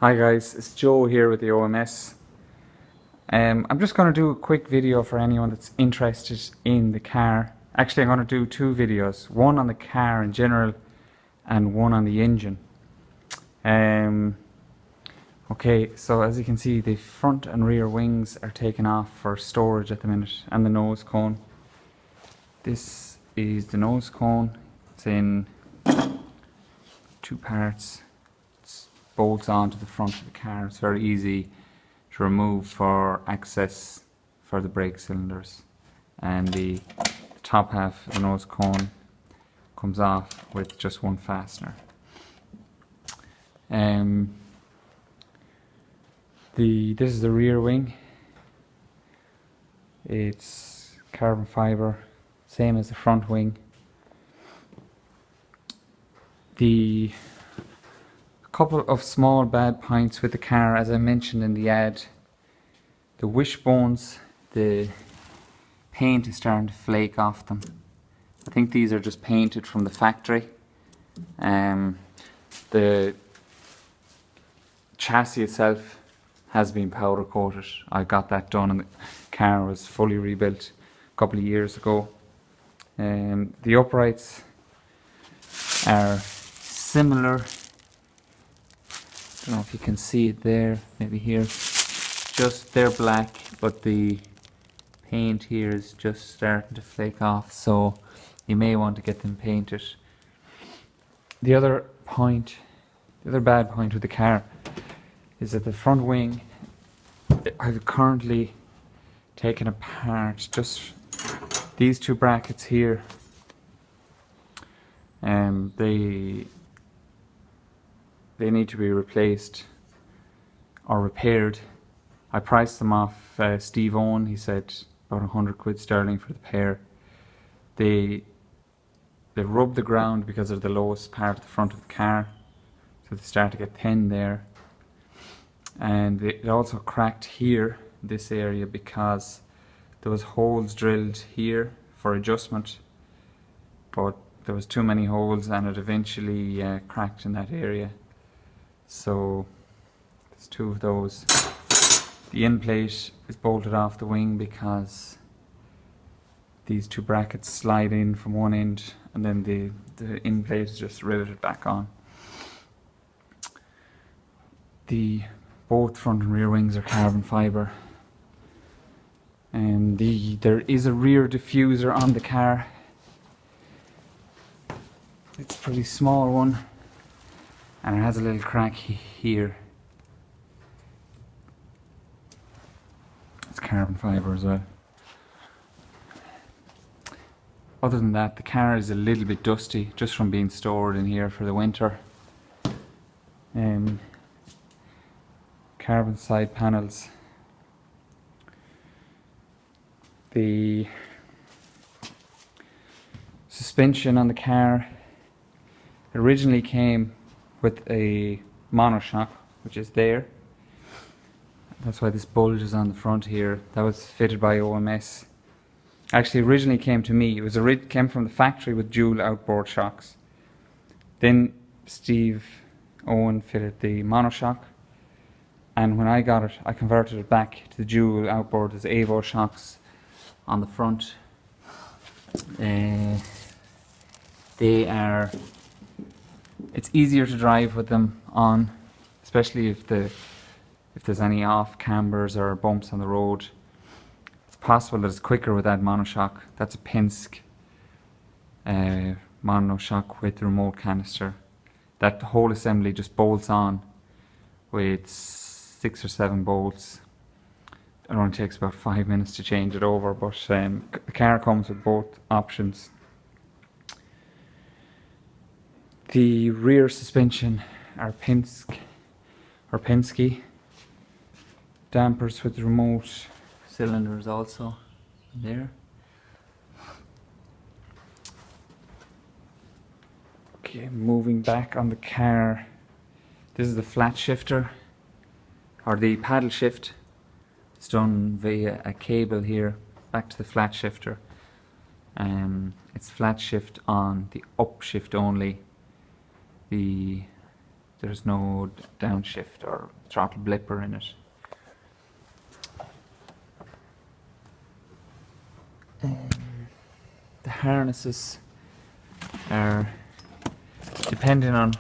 Hi guys, it's Joe here with the OMS. I'm just going to do a quick video for anyone that's interested in the car. Actually, I'm going to do two videos, one on the car in general and one on the engine. Okay, so as you can see, the front and rear wings are taken off for storage at the minute, and the nose cone. This is the nose cone. It's in two parts. Bolts onto the front of the car. It's very easy to remove for access for the brake cylinders, and the top half of the nose cone comes off with just one fastener. This is the rear wing. It's carbon fiber, same as the front wing. The couple of small bad points with the car, as I mentioned in the ad. The wishbones, the paint is starting to flake off them. I think these are just painted from the factory. The chassis itself has been powder coated. I got that done and the car was fully rebuilt a couple of years ago. The uprights are similar. I don't know if you can see it there, maybe here. Just they're black, but the paint here is just starting to flake off, so you may want to get them painted. The other bad point with the car is that the front wing, I've currently taken apart just these two brackets here. They need to be replaced or repaired. I priced them off Steve Owen. He said about 100 quid sterling for the pair. They rub the ground because they're the lowest part of the front of the car, so they start to get thin there. And it also cracked here, this area, because there was holes drilled here for adjustment, but there was too many holes and it eventually cracked in that area. So there's two of those. The end plate is bolted off the wing because these two brackets slide in from one end, and then the end plate is just riveted back on. Both front and rear wings are carbon fiber, and there is a rear diffuser on the car. It's a pretty small one, and it has a little crack here. It's carbon fiber as well. Other than that, the car is a little bit dusty just from being stored in here for the winter. Carbon side panels. The suspension on the car originally came with a monoshock, which is there. That's why this bulge is on the front here. That was fitted by OMS. Actually, originally came to me. It came from the factory with dual outboard shocks. Then Steve Owen fitted the monoshock, and when I got it, I converted it back to the dual outboard as Avo shocks on the front. It's easier to drive with them on, especially if there's any off cambers or bumps on the road. It's possible that it's quicker with that monoshock. That's a Penske monoshock with the remote canister. That whole assembly just bolts on with 6 or 7 bolts. It only takes about 5 minutes to change it over, but the car comes with both options. The rear suspension are Penske. Dampers with remote cylinders also there. Okay, moving back on the car. This is the flat shifter, or the paddle shift. It's done via a cable here back to the flat shifter. It's flat shift on the upshift only. The There's no downshift or throttle blipper in it. The harnesses are, depending on,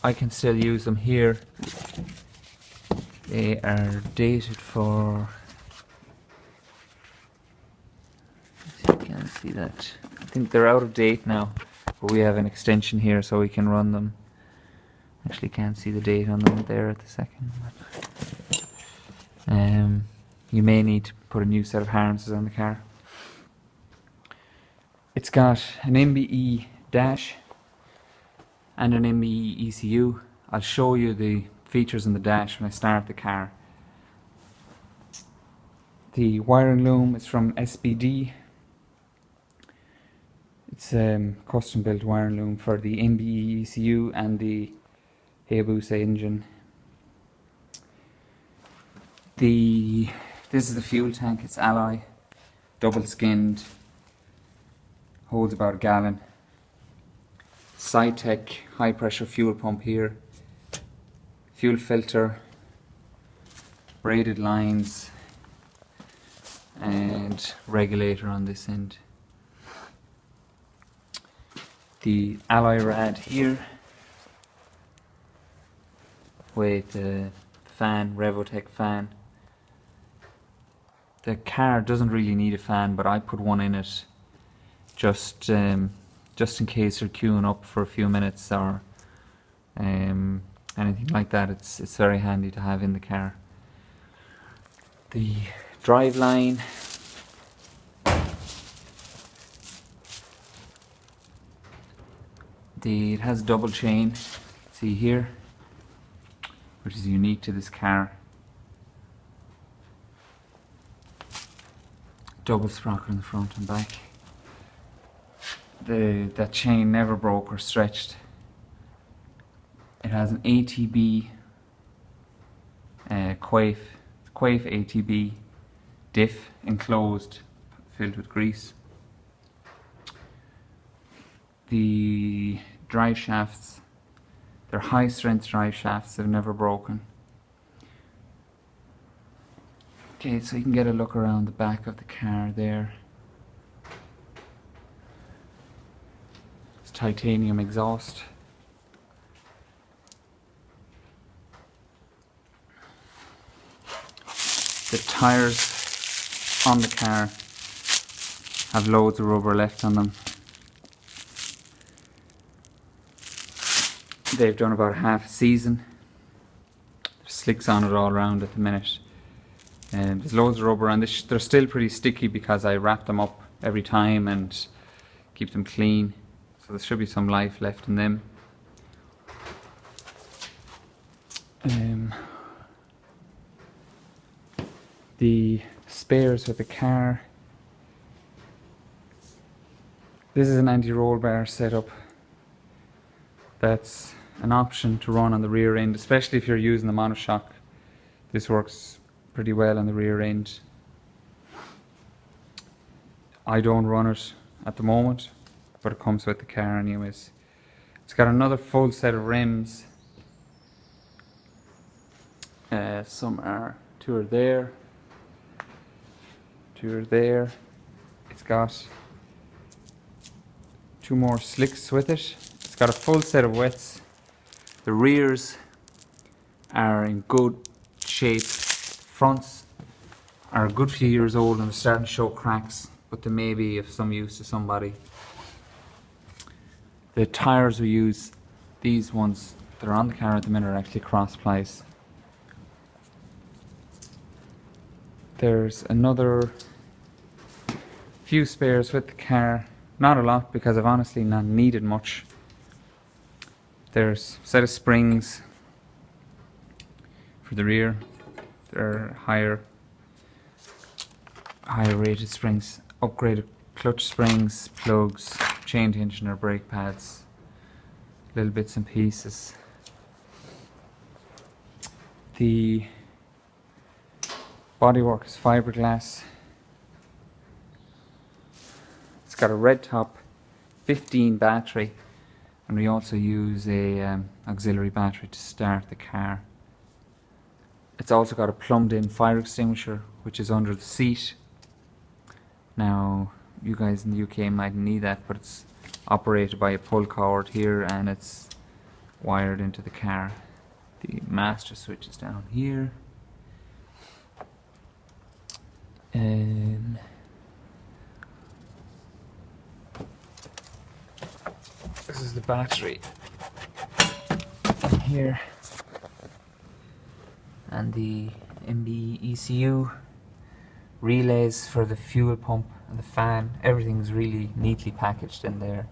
I can still use them here. They are dated for, you can't see that. I think they're out of date now, but we have an extension here so we can run them. Actually can't see the date on them there at the second. You may need to put a new set of harnesses on the car. It's got an MBE dash and an MBE ECU. I'll show you the features in the dash when I start the car. The wiring loom is from SBD. It's a custom built wiring loom for the MBE ECU and the Hayabusa engine. This is the fuel tank. It's alloy, double skinned, holds about a gallon. Cytec high pressure fuel pump here, fuel filter, braided lines, and regulator on this end. The alloy rad here with the fan, Revotech fan. The car doesn't really need a fan, but I put one in it just in case you're queuing up for a few minutes or anything like that. It's very handy to have in the car. The drive line, it has double chain, see here, which is unique to this car. Double sprocket in the front and back. That chain never broke or stretched. It has an ATB Quaife ATB diff enclosed, filled with grease. The drive shafts, they're high strength drive shafts, they've never broken. Okay, so you can get a look around the back of the car there. It's titanium exhaust. The tyres on the car have loads of rubber left on them. They've done about half a season. There's slicks on it all around at the minute. There's loads of rubber on this. They're still pretty sticky because I wrap them up every time and keep them clean. So there should be some life left in them. The spares with the car. This is an anti-roll bar setup. That's an option to run on the rear end, especially if you're using the monoshock. This works pretty well on the rear end. I don't run it at the moment, but it comes with the car anyways. It's got another full set of rims. Two are there, two are there. It's got two more slicks with it. It's got a full set of wets. The rears are in good shape. Fronts are a good few years old and they're starting to show cracks, but they may be of some use to somebody. The tyres we use, these ones that are on the car at the minute, are actually cross plies. There's another few spares with the car, not a lot because I've honestly not needed much. There's a set of springs for the rear. They're higher rated springs, upgraded clutch springs, plugs, chain tensioner, brake pads, little bits and pieces. The bodywork is fiberglass. It's got a red top, 15 battery, and we also use a auxiliary battery to start the car. It's also got a plumbed in fire extinguisher which is under the seat. Now you guys in the UK might need that, but it's operated by a pull cord here and it's wired into the car. The master switch is down here. This is the battery in here, and the MB ECU, relays for the fuel pump and the fan. Everything's really neatly packaged in there.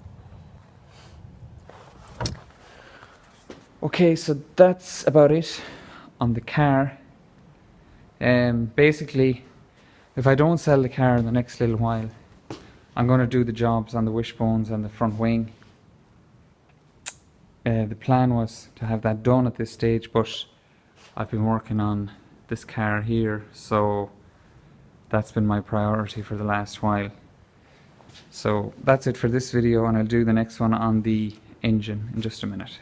Okay, so that's about it on the car. Basically, if I don't sell the car in the next little while, I'm going to do the jobs on the wishbones and the front wing. The plan was to have that done at this stage, but I've been working on this car here, so that's been my priority for the last while. So that's it for this video, and I'll do the next one on the engine in just a minute.